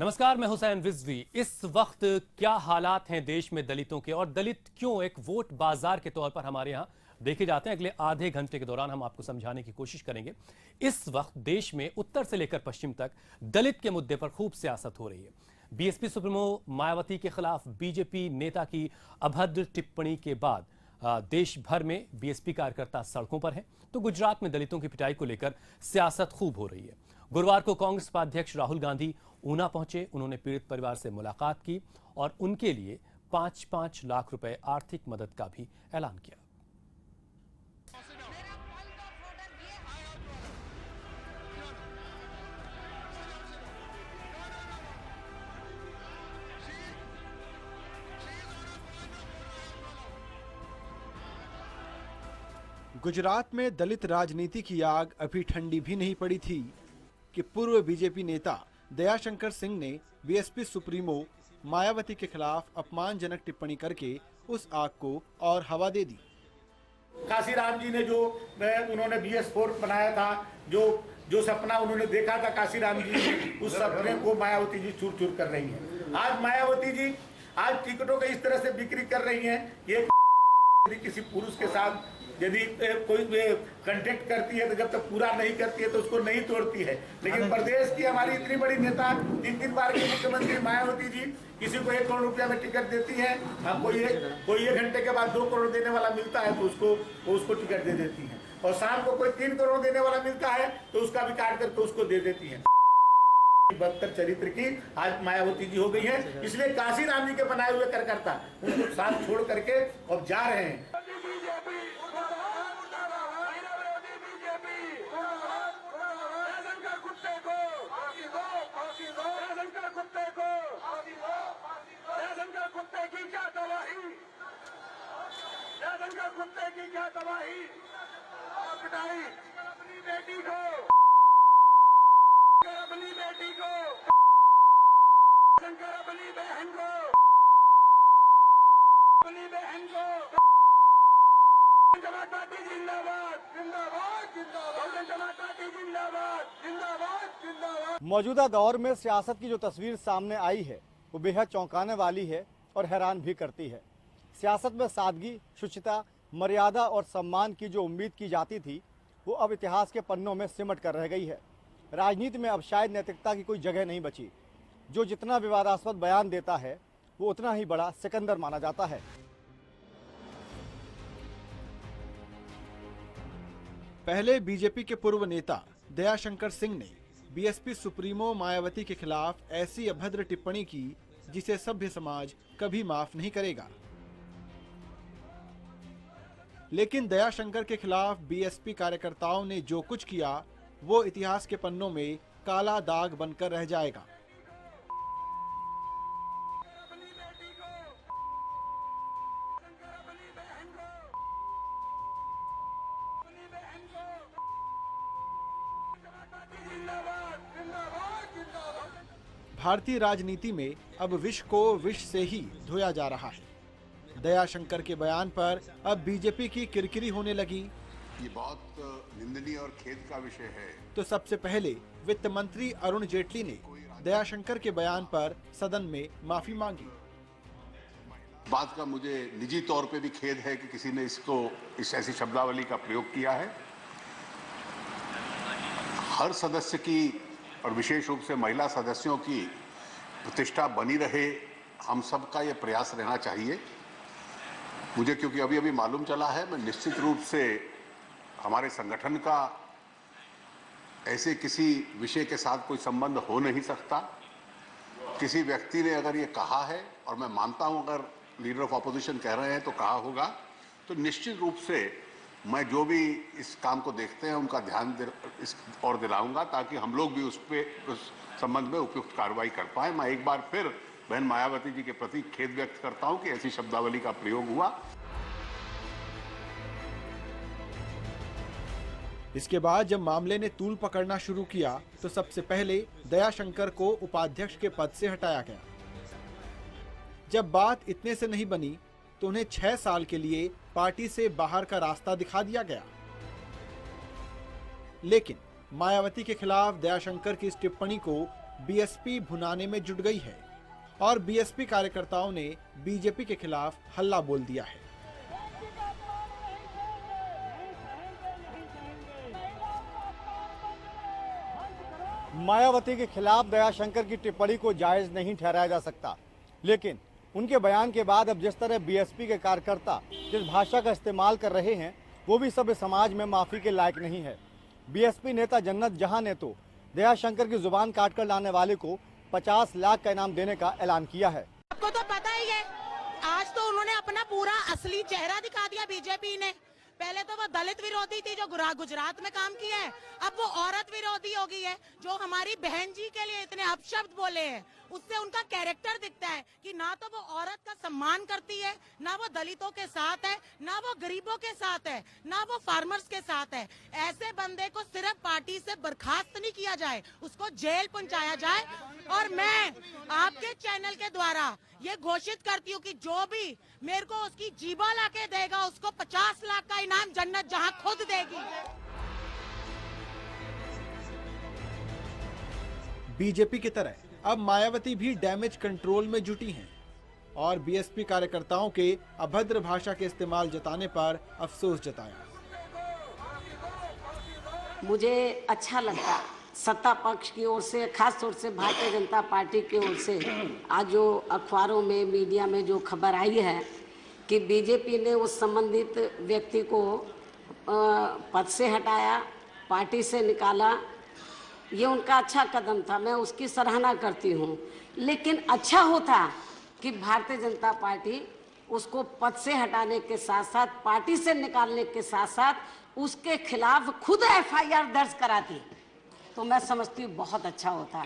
नमस्कार, मैं हुसैन रिजवी। इस वक्त क्या हालात हैं देश में दलितों के, और दलित क्यों एक वोट बाजार के तौर पर हमारे यहाँ देखे जाते हैं, अगले आधे घंटे के दौरान हम आपको समझाने की कोशिश करेंगे। इस वक्त देश में उत्तर से लेकर पश्चिम तक दलित के मुद्दे पर खूब सियासत हो रही है। बीएसपी सुप्रीमो मायावती के खिलाफ बीजेपी नेता की अभद्र टिप्पणी के बाद देश भर में बीएसपी कार्यकर्ता सड़कों पर हैं, तो गुजरात में दलितों की पिटाई को लेकर सियासत खूब हो रही है। गुरुवार को कांग्रेस उपाध्यक्ष राहुल गांधी ऊना पहुंचे। उन्होंने पीड़ित परिवार से मुलाकात की और उनके लिए 5-5 लाख रुपए आर्थिक मदद का भी ऐलान किया। गुजरात में दलित राजनीति की आग अभी ठंडी भी नहीं पड़ी थी कि पूर्व बीजेपी नेता दयाशंकर सिंह ने बीएसपी सुप्रीमो मायावती के खिलाफ अपमानजनक टिप्पणी करके उस आग को और हवा दे दी। काशीराम जी ने जो उन्होंने BS4 बनाया था, जो सपना उन्होंने देखा था काशीराम जी, उस सपने को मायावती जी चूर चूर कर रही हैं। आज मायावती जी आज टिकटों को इस तरह से बिक्री कर रही हैं कि यदि किसी पुरुष के साथ यदि कोई कंटेक्ट करती है तो जब तक पूरा नहीं करती है तो उसको नहीं तोड़ती है। लेकिन प्रदेश की हमारी इतनी बड़ी नेता, 3 बार की मुख्यमंत्री मायावती जी किसी को 1 करोड़ रुपया में टिकट देती है। कोई 1 घंटे के बाद 2 करोड़ देने वाला मिलता है तो उसको टिकट दे देती है, और शाम को कोई 3 करोड़ देने वाला मिलता है तो उसका भी काट करके उसको दे देती है। बदतर चरित्र की आज मायावती जी हो गई है, इसलिए काशीराम जी के बनाए हुए कार्यकर्ता उनको साथ छोड़ करके अब जा रहे हैं। कुत्ते की क्या तबाही, अपनी बेटी को, अपनी बेटी को, शंकर अपनी बहन को, समाज पार्टी जिंदाबाद, जिंदाबाद, जिंदाबाद, समाज पार्टी जिंदाबाद, जिंदाबाद, जिंदाबाद। मौजूदा दौर में सियासत की जो तस्वीर सामने आई है वो बेहद चौंकाने वाली है और हैरान भी करती है। सियासत में सादगी, शुचिता, मर्यादा और सम्मान की जो उम्मीद की जाती थी वो अब इतिहास के पन्नों में सिमट कर रह गई है। राजनीति में अब शायद नैतिकता की कोई जगह नहीं बची। जो जितना विवादास्पद बयान देता है वो उतना ही बड़ा सिकंदर माना जाता है। पहले बीजेपी के पूर्व नेता दयाशंकर सिंह ने बीएसपी सुप्रीमो मायावती के खिलाफ ऐसी अभद्र टिप्पणी की जिसे सभ्य समाज कभी माफ नहीं करेगा। लेकिन दयाशंकर के खिलाफ बीएसपी कार्यकर्ताओं ने जो कुछ किया वो इतिहास के पन्नों में काला दाग बनकर रह जाएगा। भारतीय राजनीति में अब विष को विष से ही धोया जा रहा है। दयाशंकर के बयान पर अब बीजेपी की किरकिरी होने लगी। ये बहुत निंदनीय और खेद का विषय है। तो सबसे पहले वित्त मंत्री अरुण जेटली ने दयाशंकर के बयान पर सदन में माफी मांगी। बात का मुझे निजी तौर पे भी खेद है कि किसी ने इस ऐसी शब्दावली का प्रयोग किया है। हर सदस्य की और विशेष रूप से महिला सदस्यों की प्रतिष्ठा बनी रहे, हम सबका ये प्रयास रहना चाहिए। मुझे क्योंकि अभी अभी मालूम चला है, मैं निश्चित रूप से हमारे संगठन का ऐसे किसी विषय के साथ कोई संबंध हो नहीं सकता। किसी व्यक्ति ने अगर ये कहा है, और मैं मानता हूं अगर लीडर ऑफ अपोजिशन कह रहे हैं तो कहा होगा, तो निश्चित रूप से मैं जो भी इस काम को देखते हैं उनका ध्यान इस और दिलाऊंगा ताकि हम लोग भी उस संबंध में उपयुक्त कार्रवाई कर पाए। मैं एक बार फिर बहन मायावती जी के प्रति खेद व्यक्त करता हूं कि ऐसी शब्दावली का प्रयोग हुआ। इसके बाद जब मामले ने तूल पकड़ना शुरू किया तो सबसे पहले दयाशंकर को उपाध्यक्ष के पद से हटाया गया। जब बात इतने से नहीं बनी तो उन्हें 6 साल के लिए पार्टी से बाहर का रास्ता दिखा दिया गया। लेकिन मायावती के खिलाफ दयाशंकर की इस टिप्पणी को बीएसपी भुनाने में जुट गई है और बीएसपी कार्यकर्ताओं ने बीजेपी के खिलाफ हल्ला बोल दिया है। मायावती के खिलाफ दयाशंकर की टिप्पणी को जायज नहीं ठहराया जा सकता, लेकिन उनके बयान के बाद अब जिस तरह बीएसपी के कार्यकर्ता जिस भाषा का इस्तेमाल कर रहे हैं वो भी सभ्य समाज में माफी के लायक नहीं है। बीएसपी नेता जन्नत जहां ने तो दयाशंकर की जुबान काटकर लाने वाले को 50 लाख का इनाम देने का ऐलान किया है। आपको तो पता ही है, आज तो उन्होंने अपना पूरा असली चेहरा दिखा दिया बीजेपी ने। पहले तो वो दलित विरोधी थी जो गुजरात में काम किया है, अब वो औरत विरोधी हो गई है जो हमारी बहन जी के लिए इतने अपशब्द बोले हैं। उससे उनका कैरेक्टर दिखता है कि ना तो वो औरत का सम्मान करती है, ना वो दलितों के साथ है, ना वो गरीबों के साथ है, ना वो फार्मर्स के साथ है। ऐसे बंदे को सिर्फ पार्टी से बर्खास्त नहीं किया जाए, उसको जेल पहुंचाया जाए। और मैं आपके चैनल के द्वारा ये घोषित करती हूँ कि जो भी मेरे को उसकी जीवा लाके देगा उसको 50 लाख का इनाम जन्नत जहां खुद देगी। बीजेपी की तरह अब मायावती भी डैमेज कंट्रोल में जुटी हैं और बीएसपी कार्यकर्ताओं के अभद्र भाषा के इस्तेमाल जताने पर अफसोस जताया। मुझे अच्छा लगता सत्ता पक्ष की ओर से, खास तौर से भारतीय जनता पार्टी की ओर से आज जो अखबारों में, मीडिया में जो खबर आई है कि बीजेपी ने उस संबंधित व्यक्ति को पद से हटाया, पार्टी से निकाला, ये उनका अच्छा कदम था, मैं उसकी सराहना करती हूँ। लेकिन अच्छा होता कि भारतीय जनता पार्टी उसको पद से हटाने के साथ साथ, पार्टी से निकालने के साथ साथ उसके खिलाफ खुद एफआईआर दर्ज कराती, तो मैं समझती हूँ बहुत अच्छा होता।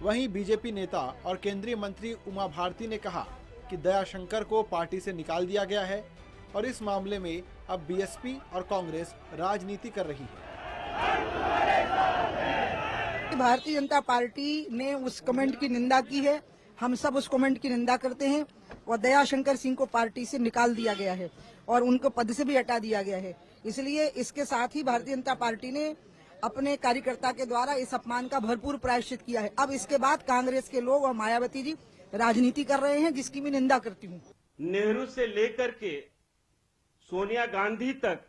वहीं बीजेपी नेता और केंद्रीय मंत्री उमा भारती ने कहा कि दयाशंकर को पार्टी से निकाल दिया गया है और इस मामले में अब बीएसपी और कांग्रेस राजनीति कर रही है। भारतीय जनता पार्टी ने उस कमेंट की निंदा की है, हम सब उस कमेंट की निंदा करते हैं और दयाशंकर सिंह को पार्टी से निकाल दिया गया है और उनको पद से भी हटा दिया गया है। इसलिए इसके साथ ही भारतीय जनता पार्टी ने अपने कार्यकर्ता के द्वारा इस अपमान का भरपूर प्रायश्चित किया है। अब इसके बाद कांग्रेस के लोग और मायावती जी राजनीति कर रहे हैं, जिसकी मैं निंदा करती हूँ। नेहरू से लेकर के सोनिया गांधी तक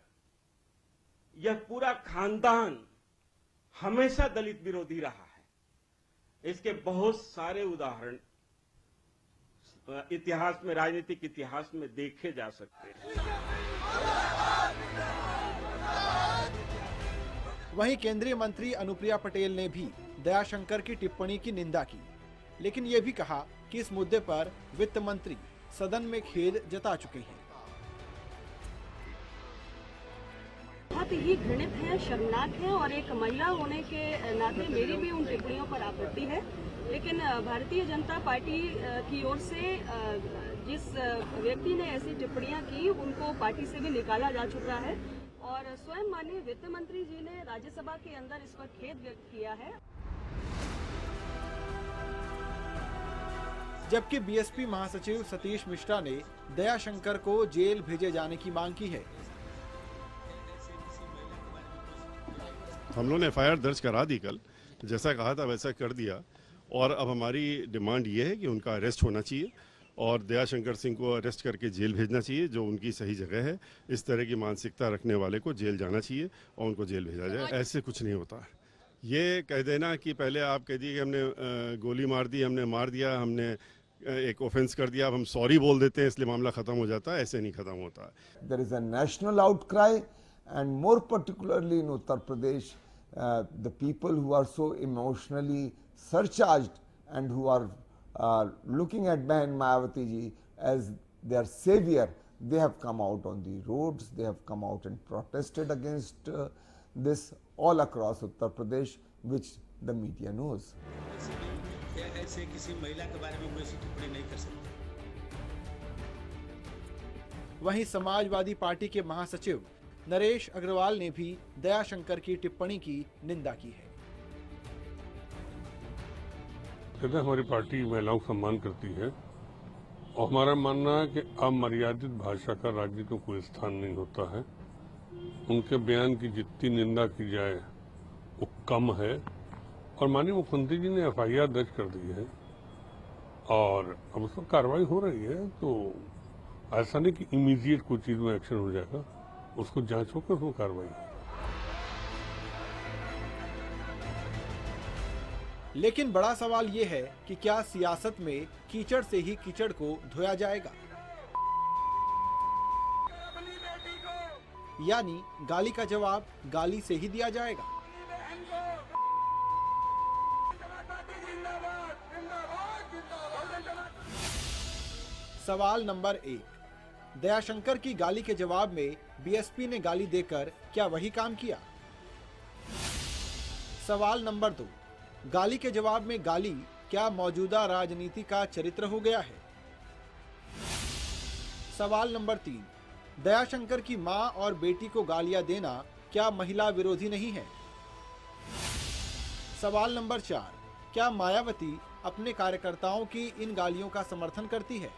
यह पूरा खानदान हमेशा दलित विरोधी रहा है। इसके बहुत सारे उदाहरण इतिहास में, राजनीतिक इतिहास में देखे जा सकते हैं। वहीं केंद्रीय मंत्री अनुप्रिया पटेल ने भी दयाशंकर की टिप्पणी की निंदा की, लेकिन ये भी कहा कि इस मुद्दे पर वित्त मंत्री सदन में खेद जता चुके हैं। बहुत ही घृणित है, शर्मनाक है और एक महिला होने के नाते मेरी भी उन टिप्पणियों पर आपत्ति है। लेकिन भारतीय जनता पार्टी की ओर से जिस व्यक्ति ने ऐसी टिप्पणियां की उनको पार्टी से भी निकाला जा चुका है और स्वयं माननीय वित्त मंत्री जी ने राज्यसभा के अंदर इस पर खेद व्यक्त किया है। जबकि बीएसपी महासचिव सतीश मिश्रा ने दयाशंकर को जेल भेजे जाने की मांग की है। हम लोगों ने एफआईआर दर्ज करा दी, कल जैसा कहा था वैसा कर दिया और अब हमारी डिमांड ये है कि उनका अरेस्ट होना चाहिए और दयाशंकर सिंह को अरेस्ट करके जेल भेजना चाहिए, जो उनकी सही जगह है। इस तरह की मानसिकता रखने वाले को जेल जाना चाहिए और उनको जेल भेजा जाए। ऐसे कुछ नहीं होता। ये कह देना कि पहले आप कह दिए कि हमने गोली मार दी, हमने मार दिया, हमने एक ऑफेंस कर दिया, अब हम सॉरी बोल देते हैं इसलिए मामला खत्म हो जाता है, ऐसे नहीं खत्म होता। There is a national outcry and more particularly in Uttar Pradesh, the people who are so emotionally surcharged and who are looking at Behan Mayawati ji as their savior, they have come out on the roads, they have come out and protested against this all across Uttar Pradesh, which the media knows. ऐसे किसी महिला के बारे में कोई टिप्पणी नहीं कर सकते। वहीं समाजवादी पार्टी के महासचिव नरेश अग्रवाल ने भी दयाशंकर की टिप्पणी की निंदा की है। कहते हमारी पार्टी महिलाओं का सम्मान करती है और हमारा मानना है कि अमर्यादित भाषा का राजनीति में कोई स्थान नहीं होता है। उनके बयान की जितनी निंदा की जाए वो कम है। और माननीय मुख्यमंत्री जी ने FIR दर्ज कर दी है और अब उस पर कार्रवाई हो रही है। तो ऐसा नहीं कि इमीडिएट कोई चीज में एक्शन हो जाएगा, उसको जांच होकर उसको कार्रवाई हो। लेकिन बड़ा सवाल ये है कि क्या सियासत में कीचड़ से ही कीचड़ को धोया जाएगा, यानी गाली का जवाब गाली से ही दिया जाएगा। सवाल नंबर 1, दयाशंकर की गाली के जवाब में BSP ने गाली देकर क्या वही काम किया? सवाल नंबर 2, गाली के जवाब में गाली क्या मौजूदा राजनीति का चरित्र हो गया है? सवाल नंबर 3, दयाशंकर की मां और बेटी को गालियां देना क्या महिला विरोधी नहीं है? सवाल नंबर 4, क्या मायावती अपने कार्यकर्ताओं की इन गालियों का समर्थन करती है?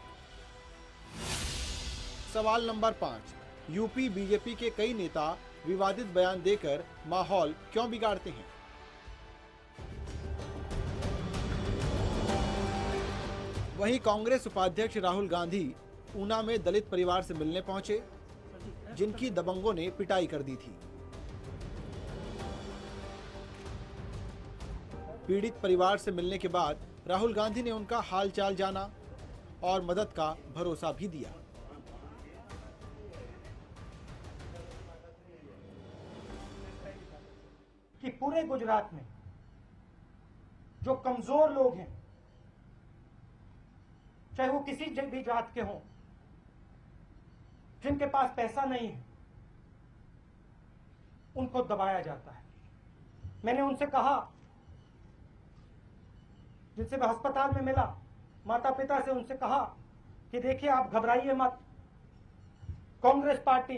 सवाल नंबर 5, यूपी बीजेपी के कई नेता विवादित बयान देकर माहौल क्यों बिगाड़ते हैं? वहीं कांग्रेस उपाध्यक्ष राहुल गांधी ऊना में दलित परिवार से मिलने पहुंचे, जिनकी दबंगों ने पिटाई कर दी थी। पीड़ित परिवार से मिलने के बाद राहुल गांधी ने उनका हालचाल जाना और मदद का भरोसा भी दिया। कि पूरे गुजरात में जो कमजोर लोग हैं, चाहे वो किसी भी जात के हों, जिनके पास पैसा नहीं है, उनको दबाया जाता है। मैंने उनसे कहा, जिनसे मैं अस्पताल में मिला, माता पिता से उनसे कहा कि देखिए आप घबराइए मत, कांग्रेस पार्टी,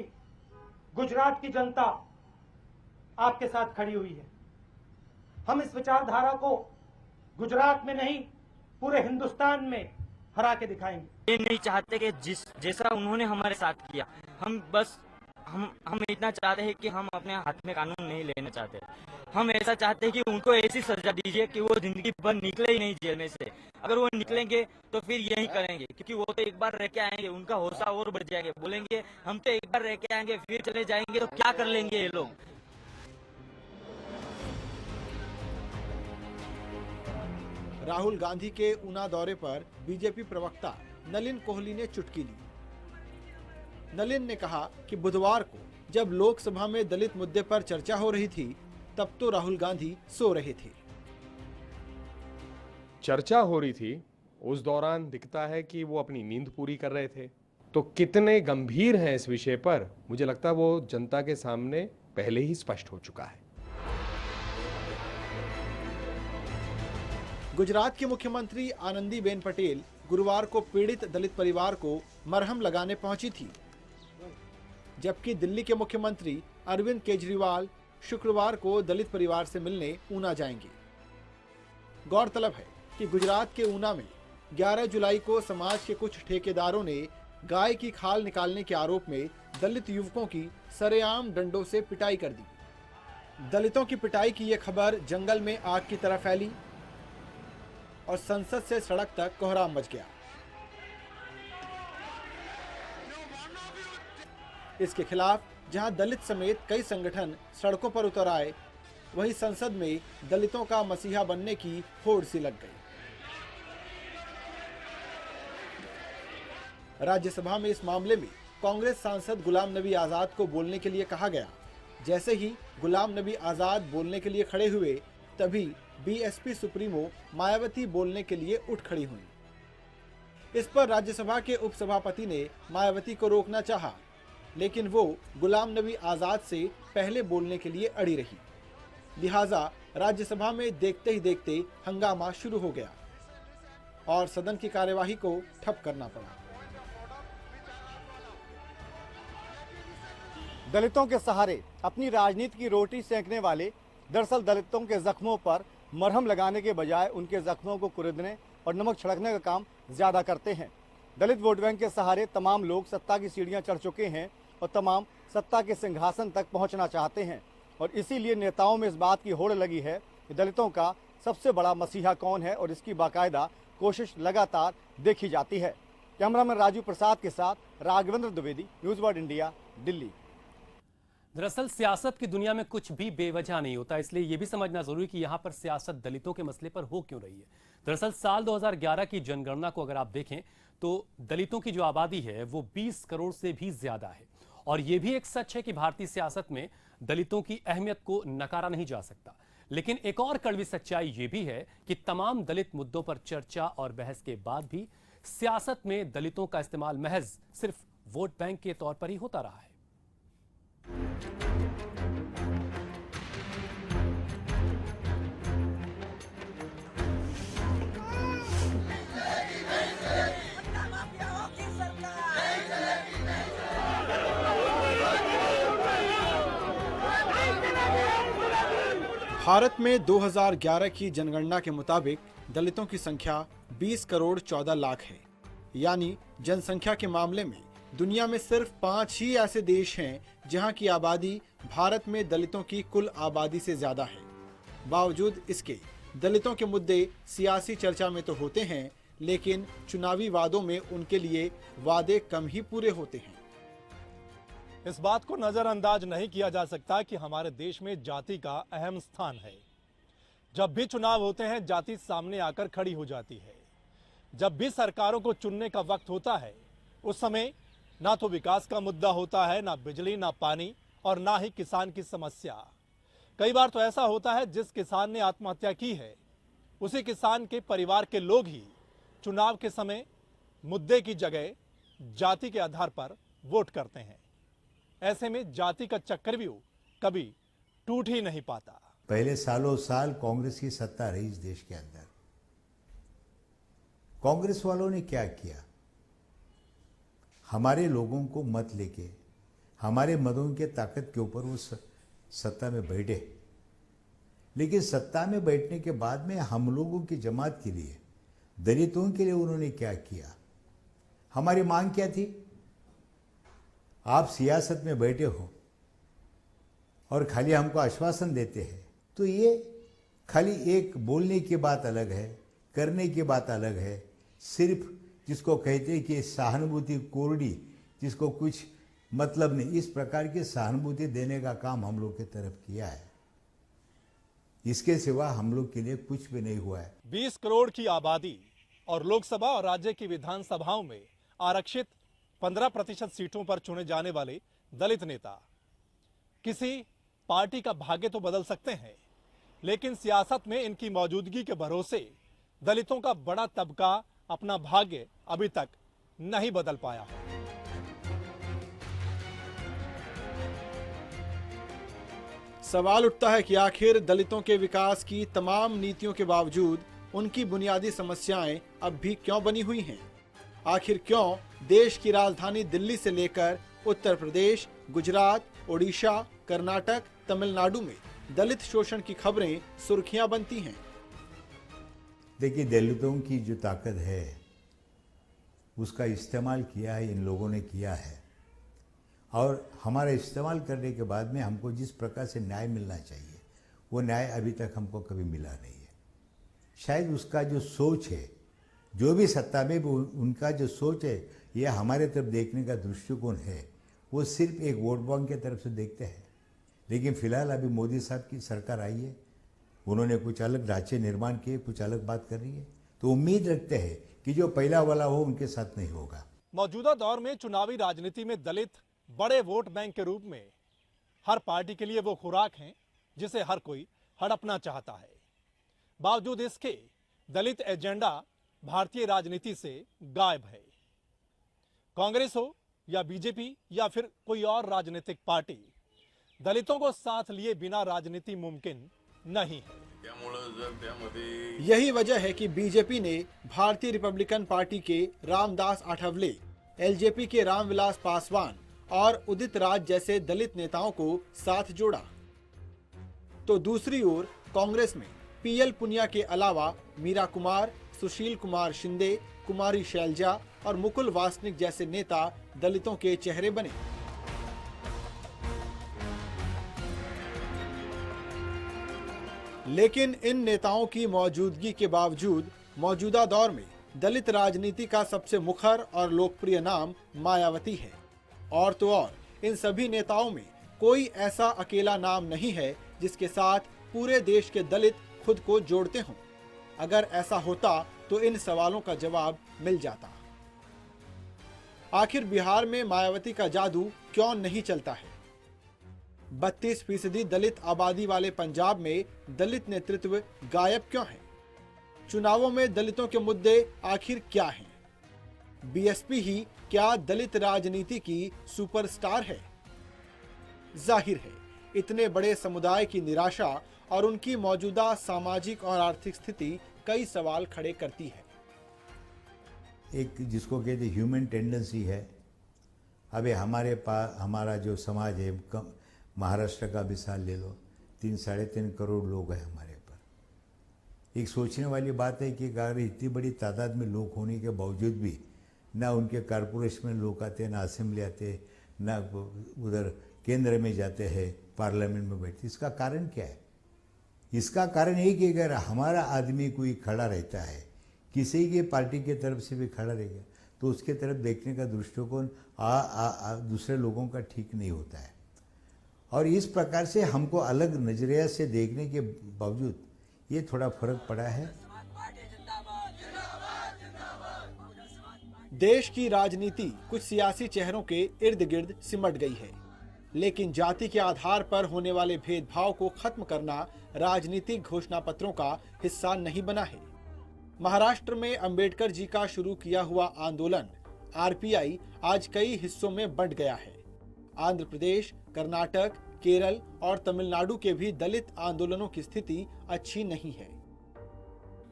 गुजरात की जनता आपके साथ खड़ी हुई है। हम इस विचारधारा को गुजरात में नहीं पूरे हिंदुस्तान में हरा के दिखाएंगे। ये नहीं चाहते कि जैसा उन्होंने हमारे साथ किया, हम इतना चाहते हैं कि हम अपने हाथ में कानून नहीं लेना चाहते। हम ऐसा चाहते हैं कि उनको ऐसी सजा दीजिए कि वो जिंदगी भर निकले ही नहीं जेल में से। अगर वो निकलेंगे तो फिर यही करेंगे, क्योंकि वो तो एक बार रह के आएंगे, उनका हौसला और बढ़ जाएंगे, बोलेंगे हम तो एक बार रह के आएंगे फिर चले जाएंगे, तो क्या कर लेंगे ये लोग। राहुल गांधी के ऊना दौरे पर बीजेपी प्रवक्ता नलिन कोहली ने चुटकी ली। नलिन ने कहा कि बुधवार को जब लोकसभा में दलित मुद्दे पर चर्चा हो रही थी, तब तो राहुल गांधी सो रहे थे। चर्चा हो रही थी, उस दौरान दिखता है कि वो अपनी नींद पूरी कर रहे थे। तो कितने गंभीर हैं इस विषय पर, मुझे लगता है वो जनता के सामने पहले ही स्पष्ट हो चुका है। गुजरात की मुख्यमंत्री आनंदीबेन पटेल गुरुवार को पीड़ित दलित परिवार को मरहम लगाने पहुंची थी, जबकि दिल्ली के मुख्यमंत्री अरविंद केजरीवाल शुक्रवार को दलित परिवार से मिलने ऊना जाएंगे। गौरतलब है कि गुजरात के ऊना में 11 जुलाई को समाज के कुछ ठेकेदारों ने गाय की खाल निकालने के आरोप में दलित युवकों की सरेआम डंडों से पिटाई कर दी। दलितों की पिटाई की यह खबर जंगल में आग की तरह फैली और संसद से सड़क तक कोहराम मच गया। इसके खिलाफ जहां दलित समेत कई संगठन सड़कों पर उतर आए, वहीं संसद में दलितों का मसीहा बनने की होड़ सी लग गई। राज्यसभा में इस मामले में कांग्रेस सांसद गुलाम नबी आजाद को बोलने के लिए कहा गया। जैसे ही गुलाम नबी आजाद बोलने के लिए खड़े हुए, तभी बीएसपी सुप्रीमो मायावती बोलने के लिए उठ खड़ी हुई। इस पर राज्यसभा के उपसभापति ने मायावती को रोकना चाहा, लेकिन वो गुलाम नबी आजाद से पहले बोलने के लिए अड़ी रही। लिहाजा राज्यसभा में देखते ही देखते हंगामा शुरू हो गया और सदन की कार्यवाही को ठप करना पड़ा। दलितों के सहारे अपनी राजनीति की रोटी सेंकने वाले दरअसल दलितों के जख्मों पर मरहम लगाने के बजाय उनके जख्मों को कुरेदने और नमक छिड़कने का काम ज्यादा करते हैं। दलित वोट बैंक के सहारे तमाम लोग सत्ता की सीढ़ियां चढ़ चुके हैं और तमाम सत्ता के सिंहासन तक पहुंचना चाहते हैं। और इसीलिए नेताओं में इस बात की होड़ लगी है कि दलितों का सबसे बड़ा मसीहा कौन है, और इसकी बाकायदा कोशिश लगातार देखी जाती है। कैमरामैन राजू प्रसाद के साथ Raghavendra Dwivedi, news world India, Delhi. दरअसल सियासत की दुनिया में कुछ भी बेवजह नहीं होता, इसलिए यह भी समझना जरूरी कि यहां पर सियासत दलितों के मसले पर हो क्यों रही है। दरअसल साल 2011 की जनगणना को अगर आप देखें तो दलितों की जो आबादी है वो 20 करोड़ से भी ज्यादा है। और यह भी एक सच है कि भारतीय सियासत में दलितों की अहमियत को नकारा नहीं जा सकता। लेकिन एक और कड़वी सच्चाई यह भी है कि तमाम दलित मुद्दों पर चर्चा और बहस के बाद भी सियासत में दलितों का इस्तेमाल महज सिर्फ वोट बैंक के तौर पर ही होता रहा है। भारत में 2011 की जनगणना के मुताबिक दलितों की संख्या 20 करोड़ 14 लाख है। यानी जनसंख्या के मामले में दुनिया में सिर्फ 5 ही ऐसे देश हैं जहां की आबादी भारत में दलितों की कुल आबादी से ज्यादा है। बावजूद इसके दलितों के मुद्दे सियासी चर्चा में तो होते हैं, लेकिन चुनावी वादों में उनके लिए वादे कम ही पूरे होते हैं। इस बात को नजरअंदाज नहीं किया जा सकता कि हमारे देश में जाति का अहम स्थान है। जब भी चुनाव होते हैं जाति सामने आकर खड़ी हो जाती है। जब भी सरकारों को चुनने का वक्त होता है उस समय ना तो विकास का मुद्दा होता है, ना बिजली, ना पानी और ना ही किसान की समस्या। कई बार तो ऐसा होता है जिस किसान ने आत्महत्या की है उसी किसान के परिवार के लोग ही चुनाव के समय मुद्दे की जगह जाति के आधार पर वोट करते हैं। ऐसे में जाति का चक्रव्यूह कभी टूट ही नहीं पाता। पहले सालों साल कांग्रेस की सत्ता रही इस देश के अंदर। कांग्रेस वालों ने क्या किया? हमारे लोगों को मत लेके हमारे मतों के ताकत के ऊपर वो सत्ता में बैठे, लेकिन सत्ता में बैठने के बाद में हम लोगों की जमात के लिए, दलितों के लिए उन्होंने क्या किया? हमारी मांग क्या थी? आप सियासत में बैठे हो और खाली हमको आश्वासन देते हैं, तो ये खाली एक बोलने की बात अलग है, करने की बात अलग है। सिर्फ जिसको कहते हैं कि सहानुभूति कोरडी, जिसको कुछ मतलब नहीं, इस प्रकार की सहानुभूति देने का काम हम लोग की तरफ किया है। इसके सिवा हम लोग के लिए कुछ भी नहीं हुआ है। 20 करोड़ की आबादी और लोकसभा और राज्य की विधानसभाओं में आरक्षित 15% सीटों पर चुने जाने वाले दलित नेता किसी पार्टी का भाग्य तो बदल सकते हैं, लेकिन सियासत में इनकी मौजूदगी के भरोसे दलितों का बड़ा तबका अपना भाग्य अभी तक नहीं बदल पाया है। सवाल उठता है कि आखिर दलितों के विकास की तमाम नीतियों के बावजूद उनकी बुनियादी समस्याएं अब भी क्यों बनी हुई हैं? आखिर क्यों देश की राजधानी दिल्ली से लेकर उत्तर प्रदेश, गुजरात, ओडिशा, कर्नाटक, तमिलनाडु में दलित शोषण की खबरें सुर्खियां बनती हैं? देखिए, दलितों की जो ताकत है उसका इस्तेमाल किया है, इन लोगों ने किया है। और हमारा इस्तेमाल करने के बाद में हमको जिस प्रकार से न्याय मिलना चाहिए वो न्याय अभी तक हमको कभी मिला नहीं है। शायद उसका जो सोच है, जो भी सत्ता में उनका जो सोच है, यह हमारे तरफ देखने का दृष्टिकोण है, वो सिर्फ एक वोट बैंक की तरफ से देखते हैं। लेकिन फिलहाल अभी मोदी साहब की सरकार आई है, उन्होंने कुछ अलग ढांचे निर्माण किए, कुछ अलग बात कर रही है, तो उम्मीद रखते हैं कि जो पहला वाला हो उनके साथ नहीं होगा। मौजूदा दौर में चुनावी राजनीति में दलित बड़े वोट बैंक के रूप में हर पार्टी के लिए वो खुराक हैं जिसे हर कोई हड़पना चाहता है। बावजूद इसके दलित एजेंडा भारतीय राजनीति से गायब है। कांग्रेस हो या बीजेपी या फिर कोई और राजनीतिक पार्टी, दलितों को साथ लिए बिना राजनीति मुमकिन नहीं है। यही वजह है कि बीजेपी ने भारतीय रिपब्लिकन पार्टी के रामदास आठवले, एलजेपी के रामविलास पासवान और उदित राज जैसे दलित नेताओं को साथ जोड़ा। तो दूसरी ओर कांग्रेस में पीएल पुनिया के अलावा मीरा कुमार, सुशील कुमार शिंदे, कुमारी शैलजा और मुकुल वासनिक जैसे नेता दलितों के चेहरे बने। लेकिन इन नेताओं की मौजूदगी के बावजूद मौजूदा दौर में दलित राजनीति का सबसे मुखर और लोकप्रिय नाम मायावती है। और तो और इन सभी नेताओं में कोई ऐसा अकेला नाम नहीं है जिसके साथ पूरे देश के दलित खुद को जोड़ते हों। अगर ऐसा होता तो इन सवालों का जवाब मिल जाता। आखिर बिहार में मायावती का जादू क्यों नहीं चलता है? 32% दलित आबादी वाले पंजाब में दलित नेतृत्व गायब क्यों है? चुनावों में दलितों के मुद्दे आखिर क्या हैं? बीएसपी ही क्या दलित राजनीति की सुपरस्टार है? जाहिर है इतने बड़े समुदाय की निराशा और उनकी मौजूदा सामाजिक और आर्थिक स्थिति कई सवाल खड़े करती है। एक जिसको कहते ह्यूमन टेंडेंसी है। अबे हमारे पास हमारा जो समाज है, महाराष्ट्र का मिसाल ले लो, 3-3.5 करोड़ लोग हैं हमारे पर। एक सोचने वाली बात है कि अगर इतनी बड़ी तादाद में लोग होने के बावजूद भी ना उनके कॉरपोरेशन में लोग आते, ना असेंबली आते, ना उधर केंद्र में जाते हैं, पार्लियामेंट में बैठते, इसका कारण क्या है? इसका कारण यही कि अगर हमारा आदमी कोई खड़ा रहता है, किसी की पार्टी की तरफ से भी खड़ा रहेगा, तो उसके तरफ देखने का दृष्टिकोण दूसरे लोगों का ठीक नहीं होता है। और इस प्रकार से हमको अलग नजरिया से देखने के बावजूद ये थोड़ा फर्क पड़ा है। देश की राजनीति कुछ सियासी चेहरों के इर्द गिर्द सिमट गई है, लेकिन जाति के आधार पर होने वाले भेदभाव को खत्म करना राजनीतिक घोषणा पत्रों का हिस्सा नहीं बना है। महाराष्ट्र में अंबेडकर जी का शुरू किया हुआ आंदोलन आरपीआई आज कई हिस्सों में बंट गया है। आंध्र प्रदेश, कर्नाटक, केरल और तमिलनाडु के भी दलित आंदोलनों की स्थिति अच्छी नहीं है।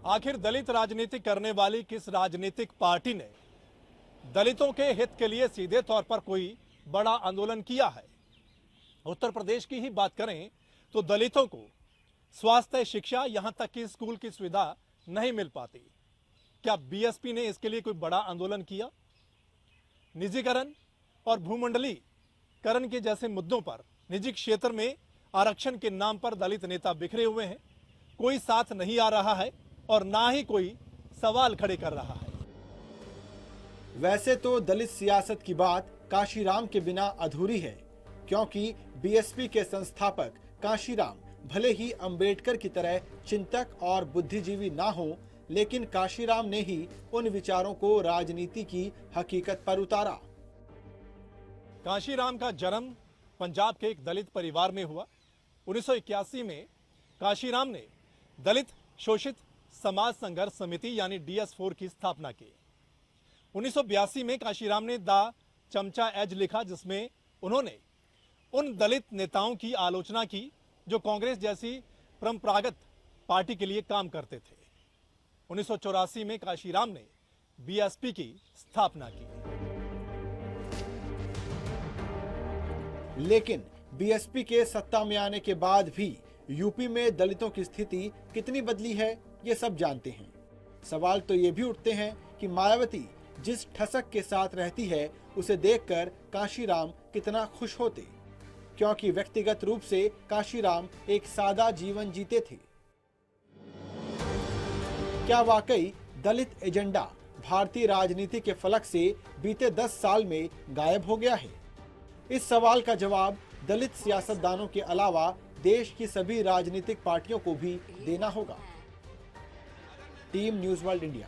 आखिर दलित राजनीति करने वाली किस राजनीतिक पार्टी ने दलितों के हित के लिए सीधे तौर पर कोई बड़ा आंदोलन किया है? उत्तर प्रदेश की ही बात करें तो दलितों को स्वास्थ्य, शिक्षा, यहां तक कि स्कूल की सुविधा नहीं मिल पाती। क्या बीएसपी ने इसके लिए कोई बड़ा आंदोलन किया? निजीकरण और भूमंडलीकरण के जैसे मुद्दों पर निजी क्षेत्र में आरक्षण के नाम पर दलित नेता बिखरे हुए हैं। कोई साथ नहीं आ रहा है और ना ही कोई सवाल खड़े कर रहा है। वैसे तो दलित सियासत की बात काशीराम के बिना अधूरी है, क्योंकि बीएसपी के संस्थापक काशीराम भले ही अंबेडकर की तरह चिंतक और बुद्धिजीवी ना हो, लेकिन काशीराम ने ही उन विचारों को राजनीति की हकीकत पर उतारा। काशीराम का जन्म पंजाब के एक दलित परिवार में हुआ। 1981 में काशीराम ने दलित शोषित समाज संघर्ष समिति यानी DS4 की स्थापना की। 1982 में काशीराम ने द चमचा एज लिखा, जिसमें उन्होंने उन दलित नेताओं की आलोचना की जो कांग्रेस जैसी परंपरागत पार्टी के लिए काम करते थे। 1984 में काशीराम ने बीएसपी की स्थापना की। लेकिन बीएसपी के सत्ता में आने के बाद भी यूपी में दलितों की स्थिति कितनी बदली है, ये सब जानते हैं। सवाल तो ये भी उठते हैं कि मायावती जिस ठसक के साथ रहती है, उसे देखकर काशीराम कितना खुश होते, क्योंकि व्यक्तिगत रूप से काशीराम एक सादा जीवन जीते थे। क्या वाकई दलित एजेंडा भारतीय राजनीति के फलक से बीते 10 साल में गायब हो गया है? इस सवाल का जवाब दलित सियासतदानों के अलावा देश की सभी राजनीतिक पार्टियों को भी देना होगा। Team news world India.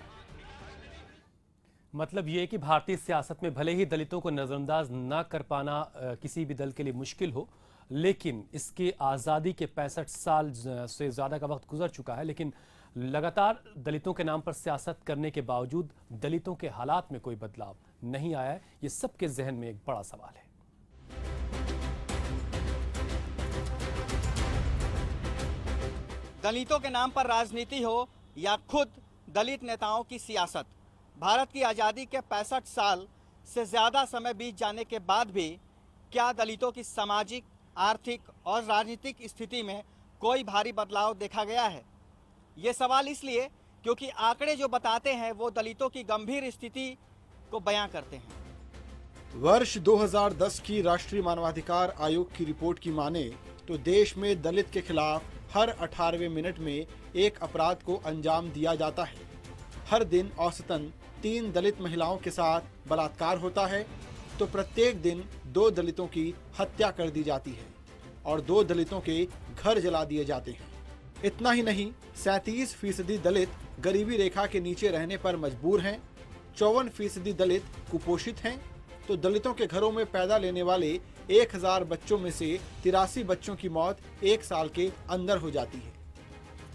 मतलब ये कि भारतीय सियासत में भले ही दलितों को नजरअंदाज न कर पाना किसी भी दल के लिए मुश्किल हो, लेकिन इसके आज़ादी के 65 साल से ज़्यादा का वक्त गुजर चुका है, लेकिन लगातार दलितों के नाम पर सियासत करने के बावजूद दलितों के हालात में कोई बदलाव नहीं आया है। ये सबके जहन में एक बड़ा सवाल है। दलितों के नाम पर राजनीति हो या खुद दलित नेताओं की सियासत, भारत की आज़ादी के 65 साल से ज़्यादा समय बीत जाने के बाद भी क्या दलितों की सामाजिक, आर्थिक और राजनीतिक स्थिति में कोई भारी बदलाव देखा गया है? ये सवाल इसलिए क्योंकि आंकड़े जो बताते हैं वो दलितों की गंभीर स्थिति को बयां करते हैं। वर्ष 2010 की राष्ट्रीय मानवाधिकार आयोग की रिपोर्ट की माने तो देश में दलित के खिलाफ हर 18वें मिनट में एक अपराध को अंजाम दिया जाता है। हर दिन औसतन 3 दलित महिलाओं के साथ बलात्कार होता है, तो प्रत्येक दिन 2 दलितों की हत्या कर दी जाती है और 2 दलितों के घर जला दिए जाते हैं। इतना ही नहीं, 37% दलित गरीबी रेखा के नीचे रहने पर मजबूर हैं, 54% दलित कुपोषित हैं, तो दलितों के घरों में पैदा लेने वाले 1000 बच्चों में से 83 बच्चों की मौत 1 साल के अंदर हो जाती है,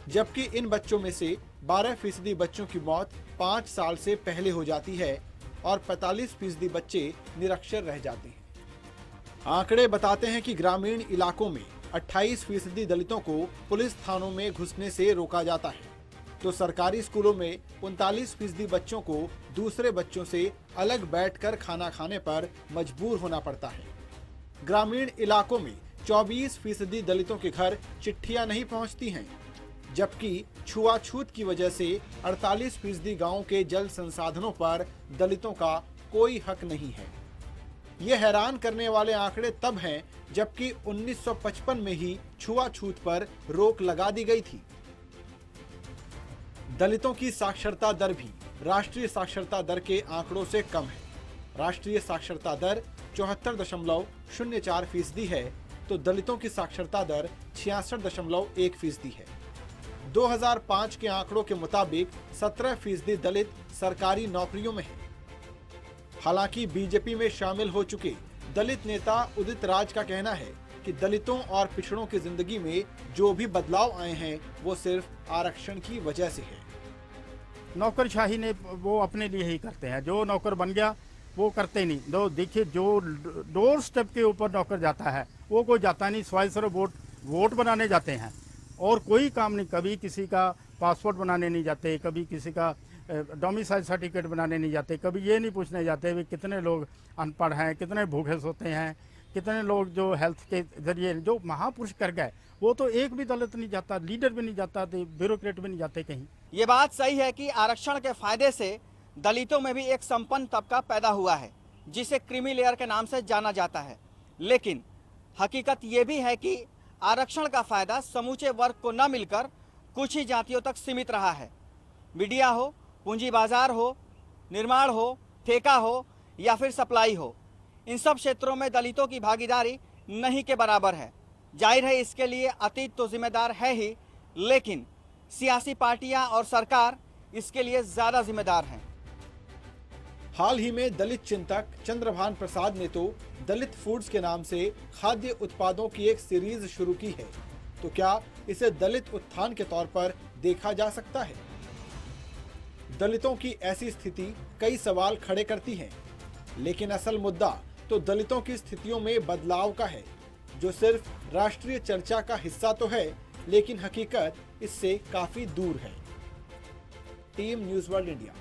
जबकि इन बच्चों में से 12% बच्चों की मौत 5 साल से पहले हो जाती है और 45% बच्चे निरक्षर रह जाते हैं। आंकड़े बताते हैं कि ग्रामीण इलाकों में 28% दलितों को पुलिस थानों में घुसने से रोका जाता है, तो सरकारी स्कूलों में 39% बच्चों को दूसरे बच्चों से अलग बैठकर खाना खाने पर मजबूर होना पड़ता है। ग्रामीण इलाकों में 24% दलितों के घर चिट्ठियां नहीं पहुंचती हैं, जबकि छुआछूत की वजह से 48% गांवों के जल संसाधनों पर दलितों का कोई हक नहीं है। ये हैरान करने वाले आंकड़े तब हैं जबकि 1955 में ही छुआछूत पर रोक लगा दी गई थी। दलितों की साक्षरता दर भी राष्ट्रीय साक्षरता दर के आंकड़ों से कम है। राष्ट्रीय साक्षरता दर 74.04% है, तो दलितों की साक्षरता दर 66.1% है। 2005 के आंकड़ों के मुताबिक 17% दलित सरकारी नौकरियों में है। हालांकि बीजेपी में शामिल हो चुके दलित नेता उदित राज का कहना है कि दलितों और पिछड़ों की जिंदगी में जो भी बदलाव आए हैं वो सिर्फ आरक्षण की वजह से है। नौकरशाही ने वो अपने लिए ही करते हैं, जो नौकर बन गया वो करते नहीं। दो देखिए, जो डोर स्टेप के ऊपर नौकर जाता है वो कोई जाता नहीं, सवाल सिर्फ वोट बनाने जाते हैं और कोई काम नहीं। कभी किसी का पासपोर्ट बनाने नहीं जाते, कभी किसी का डोमिसाइल सर्टिफिकेट बनाने नहीं जाते, कभी ये नहीं पूछने जाते भी कितने लोग अनपढ़ हैं, कितने भूखे सोते हैं, कितने लोग जो हेल्थ के जरिए जो महापुरुष कर गए, वो तो एक भी दलित नहीं जाता, लीडर भी नहीं जाता, ब्यूरोक्रेट भी नहीं जाते कहीं। ये बात सही है कि आरक्षण के फायदे से दलितों में भी एक संपन्न तबका पैदा हुआ है जिसे क्रीमी लेयर के नाम से जाना जाता है, लेकिन हकीकत ये भी है कि आरक्षण का फायदा समूचे वर्ग को न मिलकर कुछ ही जातियों तक सीमित रहा है। मीडिया हो, पूंजी बाजार हो, निर्माण हो, ठेका हो या फिर सप्लाई हो, इन सब क्षेत्रों में दलितों की भागीदारी नहीं के बराबर है। जाहिर है इसके लिए अतीत तो जिम्मेदार है ही, लेकिन सियासी पार्टियां और सरकार इसके लिए ज्यादा जिम्मेदार हैं। हाल ही में दलित चिंतक चंद्रभान प्रसाद ने तो दलित फूड्स के नाम से खाद्य उत्पादों की एक सीरीज शुरू की है, तो क्या इसे दलित उत्थान के तौर पर देखा जा सकता है? दलितों की ऐसी स्थिति कई सवाल खड़े करती है, लेकिन असल मुद्दा तो दलितों की स्थितियों में बदलाव का है, जो सिर्फ राष्ट्रीय चर्चा का हिस्सा तो है, लेकिन हकीकत इससे काफी दूर है। Team news world India.